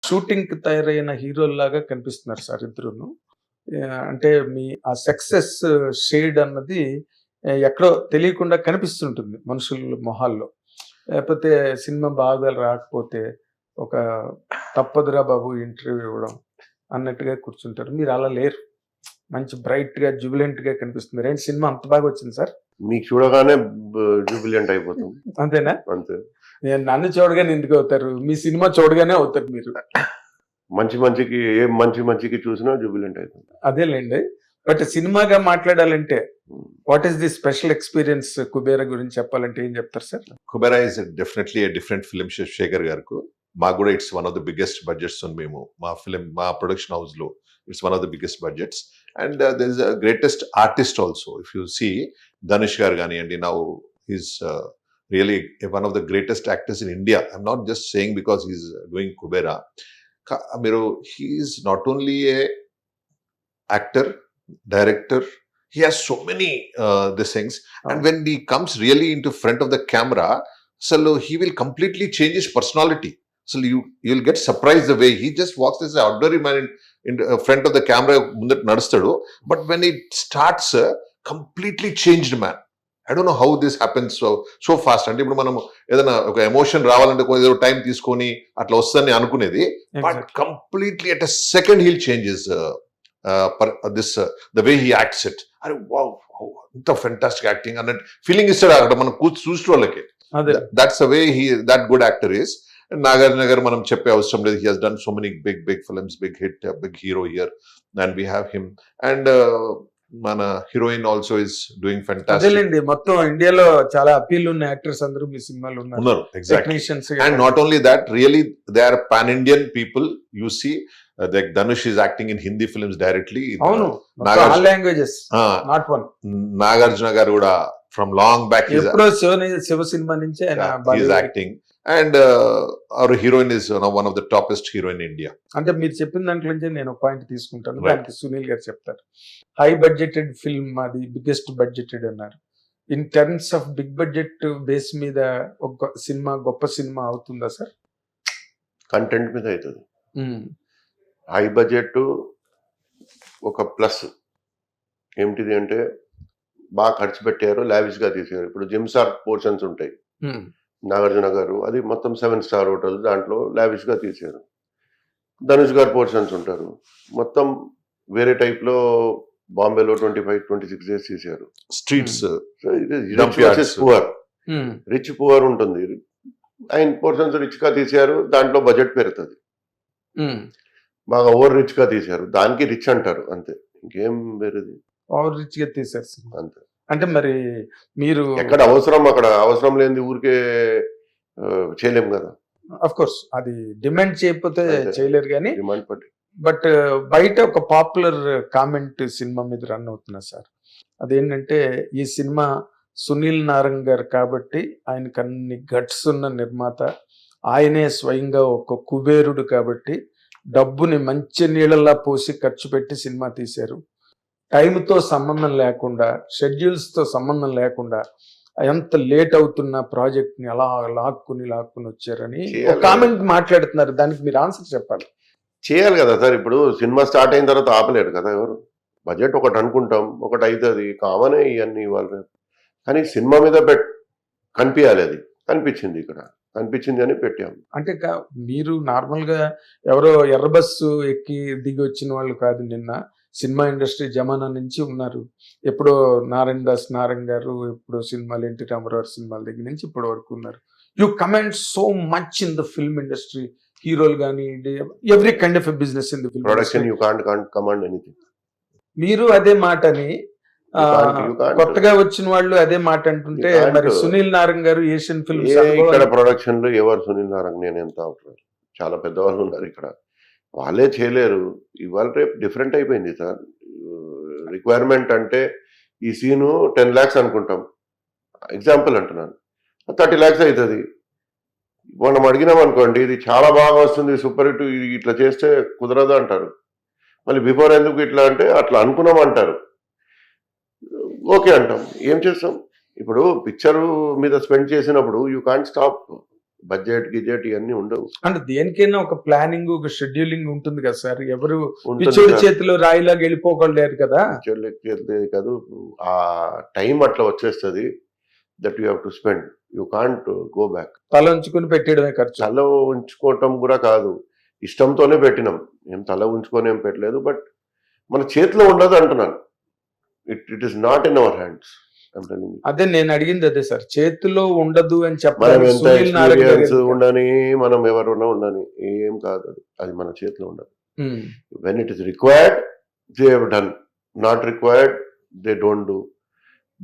షూటింగ్‌కి తయారైన హీరోల్లాగా కనిపిస్తున్నారు సార్ ఇద్దరును. అంటే మీ ఆ సక్సెస్ షేడ్ అన్నది ఎక్కడో తెలియకుండా కనిపిస్తుంటుంది మనుషుల మొహాల్లో. లేకపోతే సినిమా బాగా రాకపోతే ఒక తప్పదురా బాబు ఇంటర్వ్యూ ఇవ్వడం అన్నట్టుగా కూర్చుంటారు. మీరు అలా లేరు. మంచి బ్రైట్‌గా, జుబిలెంట్‌గా కనిపిస్తున్నారు. ఏంటి సినిమా అంత బాగా వచ్చింది సార్? మీకు చూడగానే జుబిలెంట్ అయిపోతాం. అంతేనా? అంతే. నన్ను చూడగానే ఎందుకు అవుతారు? మీ సినిమా చూడగానే అవుతారు మీరు. మంచికి చూసినా జుబిలెంట్ అవుతాం. అదేలేండి. బట్ సినిమాగా మాట్లాడాలంటే what is the special experience Kubera గురించి చెప్పాలంటే ఏం చెప్తారు sir? Kubera is definitely a different film Shekhar గారికి. మాకు కూడా it's one of the biggest budgets మేము మా ప్రొడక్షన్ హౌస్ లో it's one of the biggest budgets and there is a greatest artist also. If you see Dhanush garu కానివ్వండి, now is really one of the greatest actors in India. I'm not just saying because he's doing Kubera. మీరు he's not only a actor, director, he has so many these things, and when he comes really into front of the camera, so he will completely change his personality. So you'll get surprised the way he just walks as an ordinary man in front of the camera mundat nadustadu, but when it starts completely changed man. I don't know how this happens so fast. అంటే ఇప్పుడు మనం ఏదైనా ఒక emotion రావాలంటే ఏదో time తీసుకొని అట్లా వస్తుందని అనుకునేది, but completely at a second he'll changes the way he acts it. Wow, ఇంత ఫెంటాస్టిక్ యాక్టింగ్ అన్నట్టు ఫీలింగ్ ఇస్తాడు అక్కడ మనం చూసిన వాళ్ళకి. That's the way that good actor is. Nagarjuna garu మనం చెప్పే అవసరం లేదు. He has done so many big films, big hit, big hero here, and we have him. And మన heroine also is doing fantastic. అదేలేండి, మొత్తం ఇండియాలో చాలా అపీల్ ఉన్న యాక్టర్స్ అందరూ మీ సినిమాలో ఉన్నారు. Exactly. And not only that, really they are pan Indian people. You see like Dhanush is acting in Hindi films directly. Avunu, all languages, not one. Nagarjuna garu kuda from long back eppudo Shiva cinema nunche he is acting, and our heroine is one of the toppest hero in India. అంటే మీరు చెప్పిన దాంట్లో నుంచి నేను ఒక point తీసుకుంటాను. దానికి సునీల్ గారు చెప్తారు. హై బడ్జెటెడ్ ఫిల్మ్, అది బిగ్గెస్ట్ బడ్జెటెడ్ అన్నారు. In terms of big budget base మీద ఒక సినిమా గొప్ప సినిమా అవుతుందా సార్? కంటెంట్ మీద అవుతుంది. హై బడ్జెట్ ఒక ప్లస్ ఏమిటిది అంటే బాగా ఖర్చు పెట్టారు, లావిష్ గా తీసారు. ఇప్పుడు జిమ్సార్ పోర్షన్స్ ఉంటాయి నాగార్జున గారు, అది మొత్తం 7 స్టార్ హోటల్, దాంట్లో లావిష్ గా తీసారు. ధనుష్ గారు పోర్షన్స్ ఉంటారు, మొత్తం వేరే టైప్ లో బాంబేలో 25-26 డేస్ తీసారు. స్ట్రీట్స్ పువర్, రిచ్ పువర్ ఉంటుంది. ఆయన పోర్షన్స్ రిచ్ గా తీసారు, దాంట్లో బడ్జెట్ పెరుగుతుంది. బాగా ఓవర్ రిచ్ గా తీశారు, దానికి రిచ్ అంటారు అంతే, ఇంకేం వేరేది. ఓవర్ రిచ్ గా తీశారు అంతే. అంటే మరి మీరు ఎక్కడ అవసరం అక్కడ అవసరం లేనిది ఊరికే చేయలేము కదా. అఫ్ కోర్స్ అది డిమాండ్ చేయకపోతే చేయలేరు కానీ, డిమాండ్ పట్టి. బట్ బయట ఒక పాపులర్ కామెంట్ సినిమా మీద రన్ అవుతున్నా సార్, అదేంటంటే ఈ సినిమా సునీల్ నారంగ్ గారు కాబట్టి ఆయనకు అన్ని గట్స్ ఉన్న నిర్మాత, ఆయనే స్వయంగా ఒక కుబేరుడు కాబట్టి డబ్బుని మంచి నీళ్ళలా పోసి ఖర్చు పెట్టి సినిమా తీశారు. టైంతో సంబంధం లేకుండా, షెడ్యూల్స్తో సంబంధం లేకుండా ఎంత లేట్ అవుతున్న ప్రాజెక్ట్ని అలా లాక్కుని వచ్చారని కామెంట్ మాట్లాడుతున్నారు. దానికి మీరు ఆన్సర్ చెప్పాలి. చేయాలి కదా సార్. ఇప్పుడు సినిమా స్టార్ట్ అయిన తర్వాత ఆపలేరు కదా ఎవరు. బడ్జెట్ ఒకటి అనుకుంటాం, ఒకటి అవుతుంది, కామనే ఇవన్నీ ఇవాళ. కానీ సినిమా మీద కనిపించాలి, అది కనిపించింది, ఇక్కడ కనిపించింది అని పెట్టాం. అంటే మీరు నార్మల్ గా ఎవరో ఎర్ర బస్సు ఎక్కి దిగి వచ్చిన వాళ్ళు కాదు. నిన్న సినిమా ఇండస్ట్రీ జమానా నుంచి ఉన్నారు. ఎప్పుడో నారాయణ గారు ఎప్పుడో సినిమాలు, ఎన్టీ రామారావు సినిమాల దగ్గర నుంచి ఇప్పటి వరకు ఉన్నారు. You comment so much in the film industry, హీరోలు కానీ every kind of business in the film production. You can't command anything. మీరు అదే మాటని కొత్తగా వచ్చిన వాళ్ళు అదే మాట అంటుంటే, మరి సునీల్ నారంగ్ గారు ఏషియన్ ఫిల్మ్స్ ఇక్కడ ప్రొడక్షన్ లో ఎవరు సునీల్ నారంగ్, నేను ఎంత అవుతున్నారు, చాలా పెద్దవాళ్ళు ఉన్నారు ఇక్కడ, వాళ్ళే చేయలేరు. ఇవాళ రేపు డిఫరెంట్ అయిపోయింది సార్. రిక్వైర్మెంట్ అంటే ఈ సీను 10 lakhs అనుకుంటాం, ఎగ్జాంపుల్ అంటున్నాను, 30 lakhs అవుతుంది. మనం అడిగినాం అనుకోండి, ఇది చాలా బాగా వస్తుంది, సూపర్ హిట్, ఇట్లా చేస్తే కుదరదు అంటారు. మళ్ళీ బిఫోర్ ఎందుకు ఇట్లా అంటే అట్లా అనుకున్నాం అంటారు. ఓకే అంటాం, ఏం చేస్తాం. ఇప్పుడు పిక్చర్ మీద స్పెండ్ చేసినప్పుడు యూ కాంట్ స్టాప్ బడ్జెట్ గిజెట్ ఇవన్నీ ఉండవు. అంటే దేనికైనా ఒక ప్లానింగ్, ఒక షెడ్యూలింగ్ ఉంటుంది కదా సార్. ఎవరు ఉంటుంది పిచ్చోడి సార్. చేతిలో రాయిలాగా వెళ్ళిపోగలేరు కదా. పిచ్చోళ్ళకి కాదు, ఆ టైం అట్లా వచ్చేస్తుంది that you have to spend, you can't go back. తల ఉంచుకుని పెట్టేయడమే ఖర్చు. తల ఉంచుకోవటం కూడా కాదు, ఇష్టంతోనే పెట్టినాం, ఏం తల ఉంచుకొని ఏం పెట్టలేదు. బట్ మన చేతిలో ఉండదు అంటున్నాను. It is not in our hands. అదే నేను అడిగింది అదే సార్, చేతిలో ఉండదు అని మనం చెప్పాలి. ఎంత సునీల్ నారాయణ గారు ఎక్స్పీరియన్స్ ఉండని, మనం ఎవరున్నా ఉండని, ఏం కాదు అది మన చేతిలో ఉండదు. When it is required they have done, not required they don't do.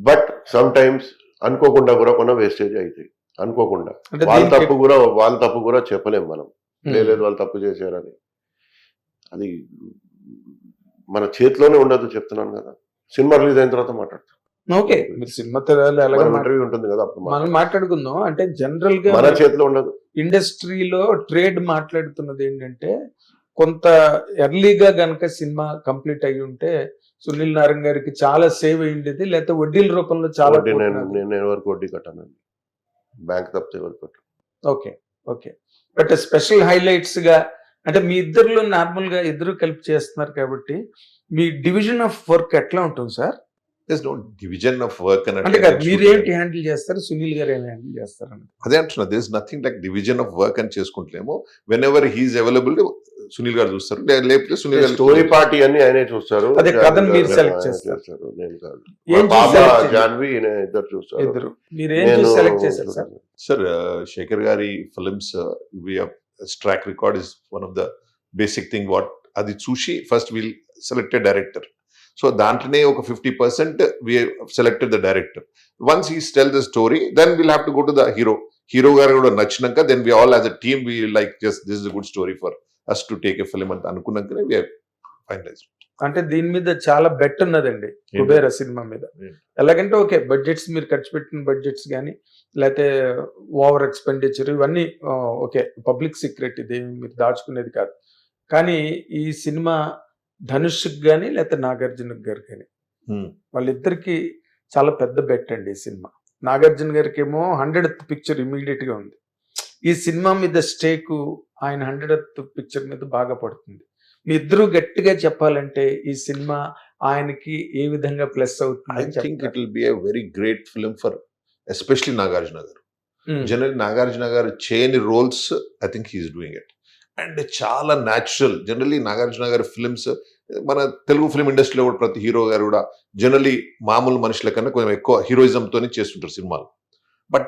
But some times అనుకోకుండా కూడా కొన్ని వేస్టేజ్ అవుతాయి. అనుకోకుండా అంటే వాళ్ళ దీనికి తప్పు కూడా చెప్పలేం మనం, లేదు వాళ్ళు తప్పు చేశారని. అది మన చేతిలోనే ఉండదు, చెప్తున్నాను కదా. సినిమా రిలీజ్ అయిన తర్వాత మాట్లాడతాం. ఓకే, మీరు సినిమా తెరాలి అలాగే ఇంటర్వ్యూ ఉంటుంది కదా, అప్పుడు మనం మాట్లాడుకుందాం. అంటే జనరల్ గా మన చేతిలో ఉండదు. ఇండస్ట్రీలో ట్రేడ్ మాట్లాడుతున్నది ఏంటంటే, కొంత ఎర్లీగా గనక సినిమా కంప్లీట్ అయ్యి ఉంటే సునీల్ నారాయణ గారికి చాలా సేవ్ అయ్యింది, లేకపోతే వడ్డీల రూపంలో చాలా వడ్డీ నేను ఎవరికి వడ్డీ కట్టానండి, బ్యాంక్ తప్పితే ఎవరికి కట్టాను. Okay okay. But special highlights గా అంటే మీ ఇద్దరులో నార్మల్ గా ఇద్దరు కలిపి చేస్తున్నారు కాబట్టి మీ డివిజన్ ఆఫ్ వర్క్ ఎట్లా ఉంటుంది sir? there's no division of work and అంటే కాదు, మీరేంటి హ్యాండిల్ చేస్తారు, సునీల్ గారు ఏమి హ్యాండిల్ చేస్తారు? అదే అంటున్నా, there is nothing like division of work అని చేసుకుంటలేము. whenever he is available Sunil గారు చూస్తారు, లేకపోతే సునీల్ గారు స్టోరీ పార్టీ అన్ని ఆయనే చూస్తారు. అదే కథను మీరు సెలెక్ట్ చేస్తారు. నేను కాదు, ఏం పాప చూసి select చేశారు? జాన్వి ఇద్దరు చూస్తారు. ఇద్దరు మీరు ఏం చూసి సెలెక్ట్ చేశారు సార్? సార్ శేఖర్ గారి films track record is one of the basic thing. What అది చూసి first we'll selected director. So దాంట్లోనే ఒక 50% we selected the director. Once he tells the story, then we'll have to go to the hero గారు కూడా నచ్చినాక then we all as a team we like just this is a good story for us to take a film అంత అనుకున్నాకనే we have finalized. అంటే దీని మీద చాలా bet ఉన్నదండి Kubera cinema మీద. ఎలాగంటే ఓకే, బడ్జెట్స్ మీరు ఖర్చు పెట్టిన బడ్జెట్స్ కానీ లేకపోతే ఓవర్ ఎక్స్పెండిచర్ ఇవన్నీ ఓకే, పబ్లిక్ సీక్రెట్, ఇది మీరు దాచుకునేది కాదు. కానీ ఈ సినిమా ధనుష్కి కానీ లేకపోతే నాగార్జున గారు కానీ వాళ్ళిద్దరికి చాలా పెద్ద బెట్ అండి ఈ సినిమా. నాగార్జున గారికి ఏమో 100th పిక్చర్ ఇమీడియట్ గా ఉంది. ఈ సినిమా మీద స్టేకు ఆయన 100th పిక్చర్ మీద బాగా పడుతుంది. మీ ఇద్దరు గట్టిగా చెప్పాలంటే ఈ సినిమా ఆయనకి ఏ విధంగా ప్లస్ అవుతుంది? I think it will be a very great film for especially Nagarjuna గారు. జనరల్ నాగార్జున గారు చేయని roles I think he's doing it and చాలా న్యాచురల్. జనరలీ నాగార్జున గారి ఫిల్మ్స్ మన తెలుగు ఫిల్మ్ ఇండస్ట్రీలో కూడా ప్రతి హీరో గారు కూడా జనరలీ మామూలు మనుషుల కన్నా కొంచెం ఎక్కువ హీరోయిజంతోనే చేస్తుంటారు సినిమాలు. But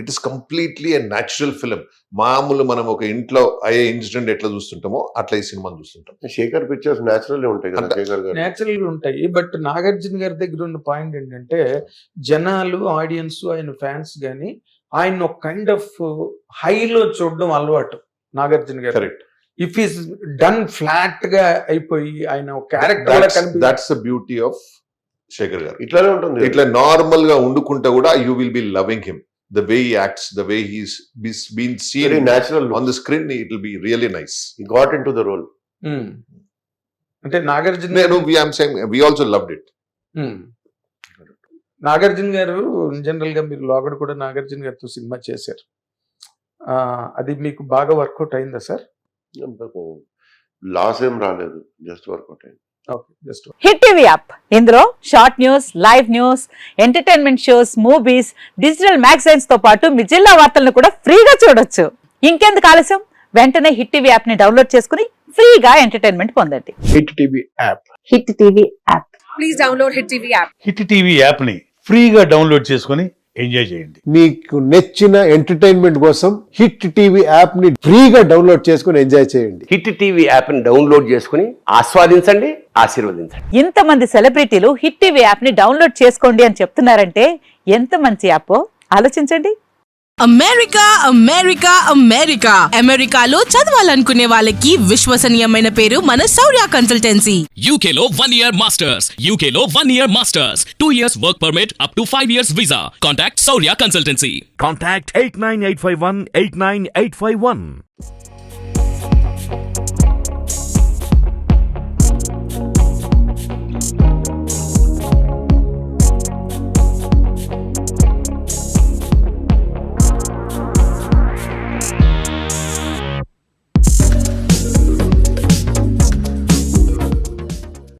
it is completely a natural film. మామూలు మనం ఒక ఇంట్లో అయ్యే ఇన్సిడెంట్ ఎట్లా చూస్తుంటామో అట్లా ఈ సినిమాని చూస్తుంటాం. శేఖర్ పిక్చర్స్ న్యాచురల్ ఉంటాయి కదా, శేఖర్ గారు న్యాచురల్ గా ఉంటాయి. బట్ నాగార్జున గారి దగ్గర ఉన్న పాయింట్ ఏంటంటే జనాలు, ఆడియన్స్, ఆయన ఫ్యాన్స్ గానీ ఆయన ఒక కైండ్ ఆఫ్ హైలో చూడడం అలవాటు Nagarjuna garu. Correct. If is done flat గా అయిపోయి ఆయన ఒక character that's the beauty of Shekhar garu. ఇట్లానే ఉంటుంది. ఇట్లా నార్మల్ గా ఉండుకుంటా కూడా you will be loving him, the way he acts, the way he's been seen natural on the screen. It will be really nice. He got into the role. అంటే Nagarjuna we also loved it. Nagarjuna గారు general గా మీరు లోగడ కూడా నాగార్జున గారితో cinema చేశారు. అది మీకు బాగా వర్కౌట్ అయిందా సార్? లాస్ ఏం రాలేదు, జస్ట్ వర్కౌట్ అయింది. హిట్ టీవీ యాప్, ఇందులో short news, live news, entertainment shows, movies, digital magazines తో పాటు మీ జిల్లా వార్తలను కూడా ఫ్రీగా చూడొచ్చు. ఇంకెందుకు ఆలస్యం, వెంటనే హిట్ టీవీ యాప్ ని డౌన్లోడ్ చేసుకుని ఫ్రీగా ఎంటర్టైన్మెంట్ పొందండి. Hit TV app. Hit TV app. Please download hit TV app. Hit TV app ని ఫ్రీగా డౌన్లోడ్ చేసుకుని ఎంజాయ్ చేయండి. మీకు నచ్చిన ఎంటర్టైన్మెంట్ కోసం హిట్ టీవీ యాప్ ని ఫ్రీగా డౌన్లోడ్ చేసుకుని ఎంజాయ్ చేయండి. హిట్ టీవీ యాప్ ని డౌన్లోడ్ చేసుకుని ఆస్వాదించండి, ఆశీర్వదించండి. ఇంతమంది సెలబ్రిటీలు హిట్ టీవీ యాప్ ని డౌన్లోడ్ చేసుకోండి అని చెప్తున్నారంటే ఎంత మంచి యాప్ ఆలోచించండి. అమెరికా అమెరికా అమెరికా అమెరికాలో చదవాలనుకునే వాళ్ళకి విశ్వసనీయమైన పేరు మన శౌర్య కన్సల్టెన్సీ. UK లో 1 year masters, UK లో 1 year masters, 2 years work permit up to 5 years visa. Contact Saurya Consultancy. Contact 89851 89851.